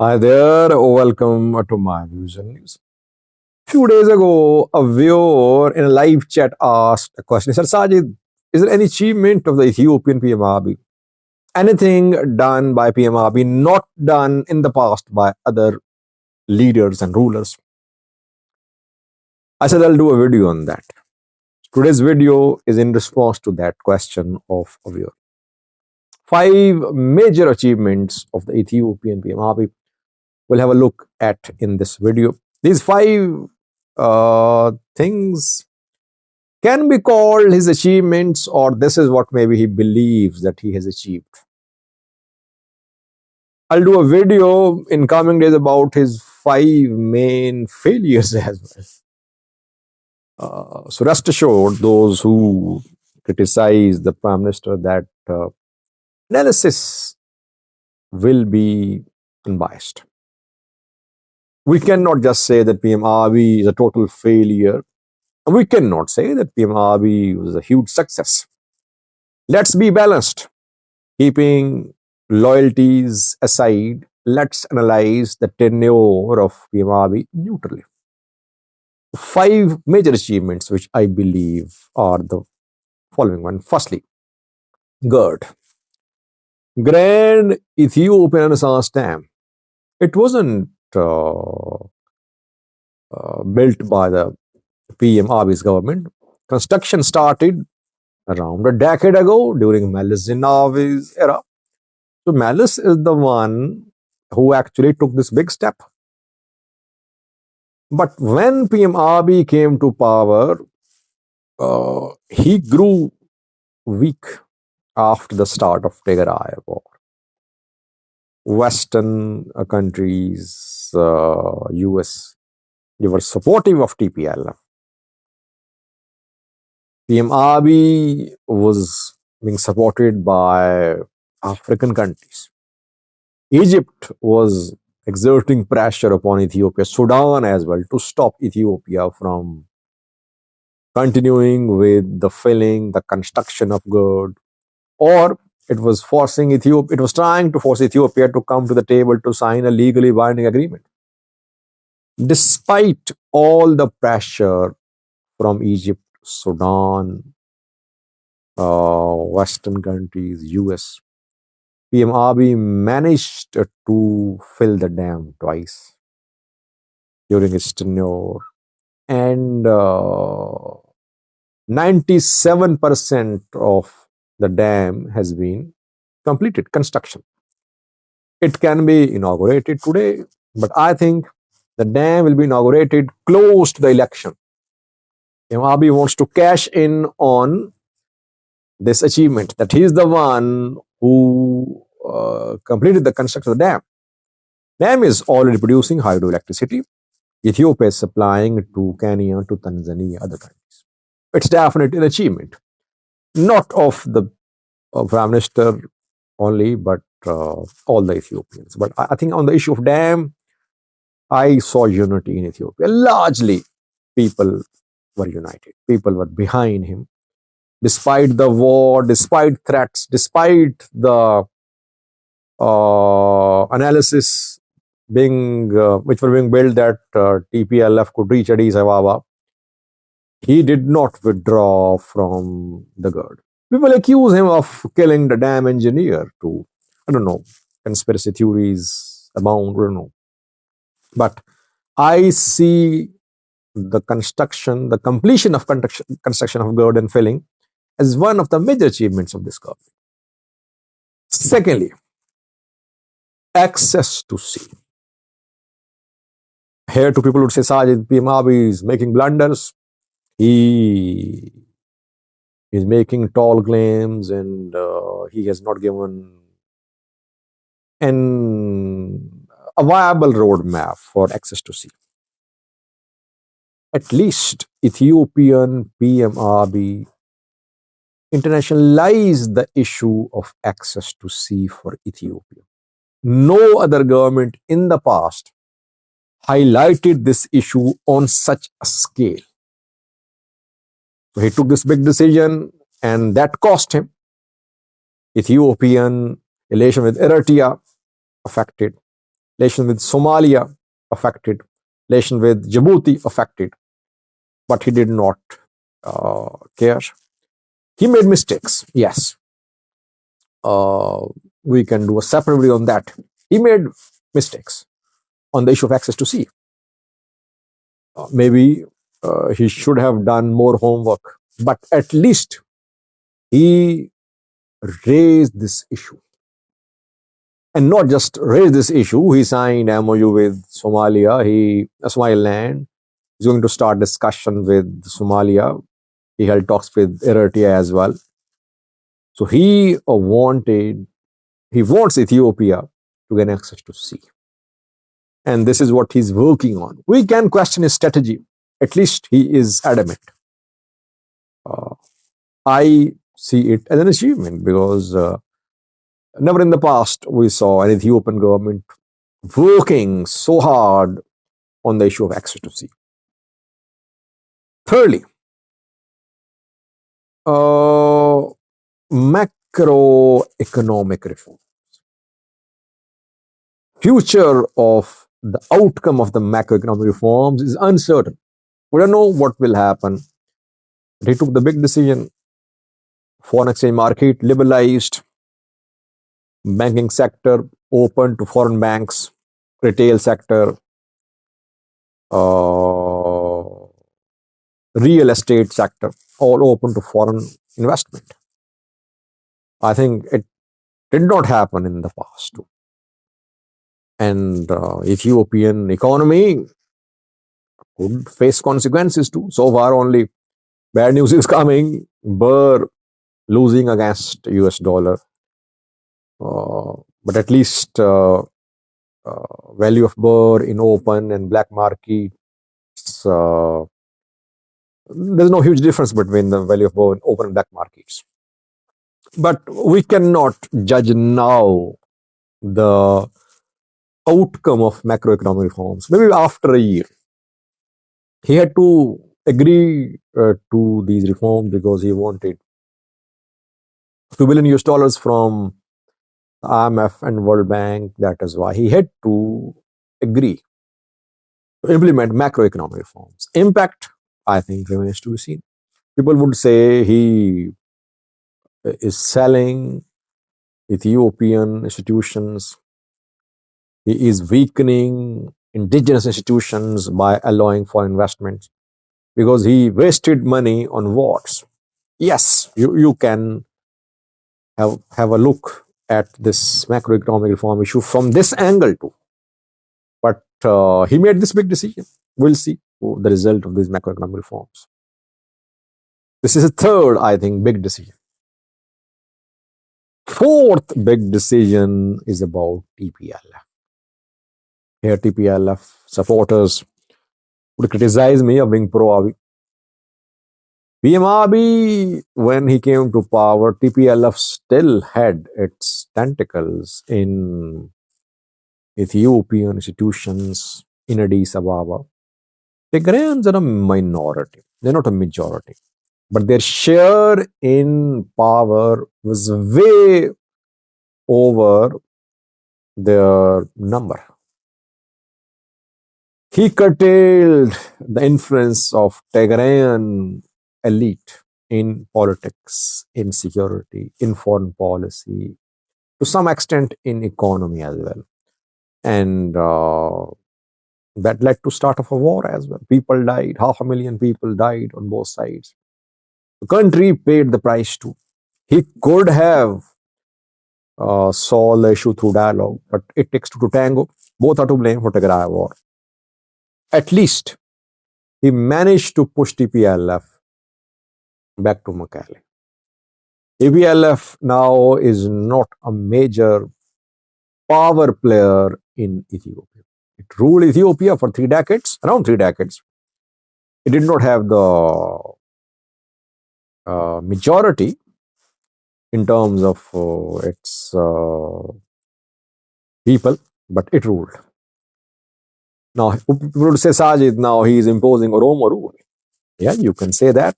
Hi there, welcome to my views and news. Few days ago, a viewer in a live chat asked a question. He said, Sajid, is there any achievement of the Ethiopian PM Abiy? Anything done by PM Abiy not done in the past by other leaders and rulers? I said, I'll do a video on that. Today's video is in response to that question of a viewer. 5 major achievements of the Ethiopian PM Abiy we'll have a look at in this video. These 5 things can be called his achievements, or this is what maybe he believes that he has achieved. I'll do a video in coming days about his 5 main failures as well. So rest assured, those who criticize the Prime Minister, that analysis will be unbiased. We cannot just say that PM Abiy is a total failure. We cannot say that PM Abiy was a huge success. Let's be balanced. Keeping loyalties aside, let's analyze the tenure of PM Abiy neutrally. 5 major achievements which I believe are the following one. Firstly, GERD. Grand Ethiopian Renaissance Dam. It wasn't built by the PM Abiy's government. Construction started around a decade ago during Meles Zenawi's era. So Meles is the one who actually took this big step. But when PM Abiy came to power, he grew weak after the start of Tigray war. Western countries, US, they were supportive of TPLF. PM Abiy was being supported by African countries. Egypt was exerting pressure upon Ethiopia, Sudan as well, to stop Ethiopia from continuing with the filling, the construction of GERD, or it was forcing Ethiopia, it was trying to force Ethiopia to come to the table to sign a legally binding agreement. Despite all the pressure from Egypt, Sudan, Western countries, US, PM Abiy managed to fill the dam twice during his tenure, and 97% of the dam has been completed construction. It can be inaugurated today, but I think the dam will be inaugurated close to the election. PM Abiy wants to cash in on this achievement, that he is the one who completed the construction of the dam. Dam is already producing hydroelectricity. Ethiopia is supplying to Kenya, to Tanzania, other countries. It's definitely an achievement, not of the Prime Minister only, but all the Ethiopians. But I think on the issue of dam, I saw unity in Ethiopia. Largely, people were united. People were behind him. Despite the war, despite threats, despite the analysis which were being built that TPLF could reach Addis Ababa, he did not withdraw from the GERD. People accuse him of killing the dam engineer too. I don't know, conspiracy theories abound, I don't know. But I see the completion of construction of GERD and filling as one of the major achievements of this government. Secondly, access to sea. Here, two people would say, Sajid, PM Abiy is making blunders. He is making tall claims, and he has not given a viable roadmap for access to sea. At least Ethiopian PM Abiy internationalized the issue of access to sea for Ethiopia. No other government in the past highlighted this issue on such a scale. So he took this big decision, and that cost him. Ethiopian relation with Eritrea affected. relation with Somalia affected, relation with Djibouti affected, but he did not care. He made mistakes, yes. We can do a separate video on that. He made mistakes on the issue of access to sea. Maybe he should have done more homework, but at least he raised this issue. And not just raised this issue, he signed MOU with Somaliland. He's going to start discussion with Somalia. He held talks with Eritrea as well. So he wants Ethiopia to gain access to sea. And this is what he's working on. We can question his strategy. At least he is adamant. I see it as an achievement because never in the past we saw an Ethiopian government working so hard on the issue of access to sea. Thirdly, macroeconomic reform. Future of the outcome of the macroeconomic reforms is uncertain. We don't know what will happen. He took the big decision. Foreign exchange market liberalized, banking sector open to foreign banks, retail sector, real estate sector, all open to foreign investment. I think it did not happen in the past too. And Ethiopian economy could face consequences too. So far only bad news is coming. Birr losing against US dollar. But at least value of birr in open and black markets, there's no huge difference between the value of birr in open and black markets. But we cannot judge now the outcome of macroeconomic reforms. Maybe after a year. He had to agree to these reforms because he wanted $2 billion US from IMF and World Bank. That is why he had to agree to implement macroeconomic reforms. Impact, I think, remains to be seen. People would say he is selling Ethiopian institutions. He is weakening indigenous institutions by allowing foreign investments because he wasted money on wars. Yes, you can have a look at this macroeconomic reform issue from this angle too. But he made this big decision. We'll see the result of these macroeconomic reforms. This is a third, I think, big decision. Fourth big decision is about TPLF. Here, TPLF supporters would criticize me of being pro-Abiy. PM Abiy, when he came to power, TPLF still had its tentacles in Ethiopian institutions in Addis Ababa. Tigrayans are a minority. They're not a majority. But their share in power was way over their number. He curtailed the influence of Tigrayan elite in politics, in security, in foreign policy, to some extent in economy as well. And that led to start of a war as well. People died. 500,000 people died on both sides. The country paid the price too. He could have solved the issue through dialogue, but it takes two to tango. Both are to blame for Tigray war. At least he managed to push TPLF back to Mekelle. TPLF now is not a major power player in Ethiopia. It ruled Ethiopia for 3 decades, around 3 decades. It did not have the majority in terms of its people, but it ruled. Now, people would say, Sajid, now he is imposing Oromo rule. Yeah, you can say that.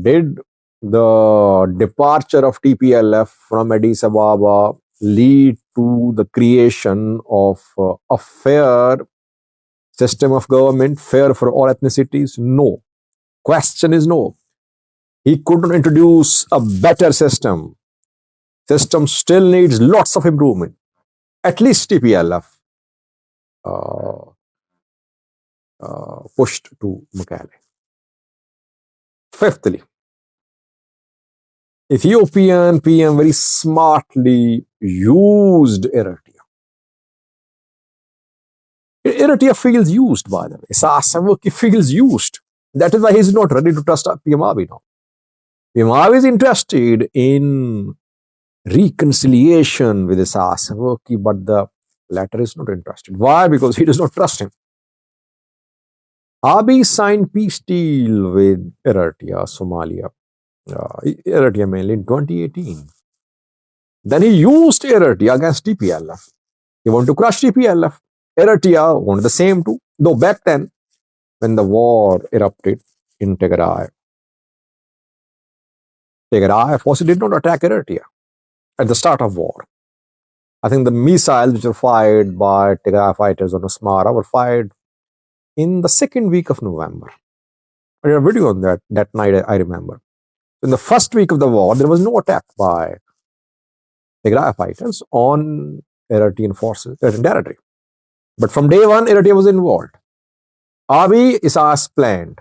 Did the departure of TPLF from Addis Ababa lead to the creation of a fair system of government, fair for all ethnicities? No. Question is no. He couldn't introduce a better system. System still needs lots of improvement. At least TPLF uh, pushed to Mukale. Fifthly, Ethiopian PM very smartly used Eritrea. Eritrea feels used, by the way. Isaias Afwerki feels used. That is why he's not ready to trust PM Abiy now. PM Abiy is interested in reconciliation with Isaias Afwerki, but the latter is not interested. Why? Because he does not trust him. Abiy signed peace deal with Eritrea, Somalia, Eritrea mainly in 2018. Then he used Eritrea against TPLF. He wanted to crush TPLF. Eritrea wanted the same too. Though back then, when the war erupted in Tigray forces did not attack Eritrea at the start of war. I think the missiles which were fired by Tigray fighters on Asmara were fired in the second week of November. I did a video on that night, I remember. In the first week of the war, there was no attack by Tigray fighters on Eritrean forces, Eritrean territory. But from day one, Eritrea was involved. Abiy Isaias planned.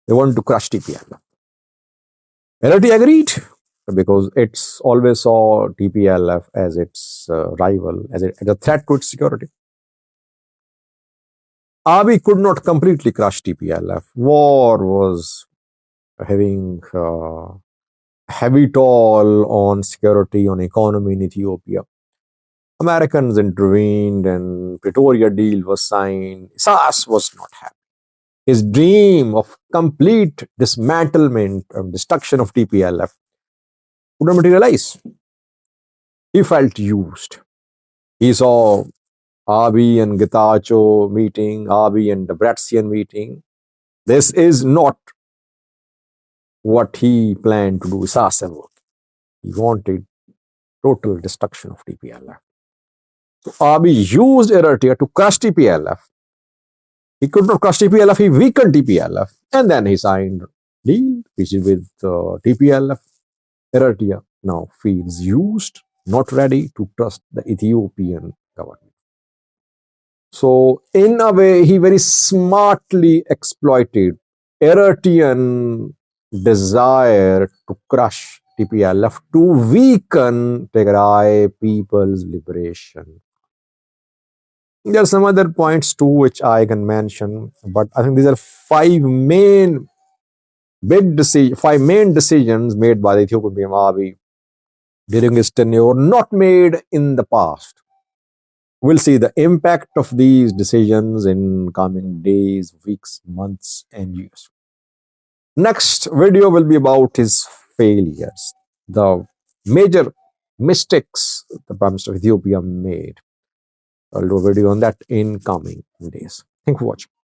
They wanted to crush TPLF. Eritrea agreed because it's always saw TPLF as its rival, as a threat to its security. Abiy could not completely crush TPLF. War was having heavy toll on security, on economy in Ethiopia. Americans intervened and Pretoria deal was signed. Isaias was not happy. His dream of complete dismantlement and destruction of TPLF could not materialize. He felt used. He saw Abiy and Getachew meeting, Abiy and Debretsion meeting. This is not what he planned to do. Isaias Afwerki. He wanted total destruction of TPLF. So Abiy used Eritrea to crush TPLF. He could not crush TPLF, he weakened TPLF. And then he signed deal, which is with TPLF. Eritrea now feels used, not ready to trust the Ethiopian government. So in a way, he very smartly exploited Eritrean desire to crush TPLF to weaken Tigray People's Liberation. There are some other points too which I can mention, but I think these are five main decisions made by the Ethiopian PM Abiy during his tenure, not made in the past. We'll see the impact of these decisions in coming days, weeks, months, and years. Next video will be about his failures, the major mistakes the Prime Minister of Ethiopia made. I'll do a video on that in coming days. Thank you for watching.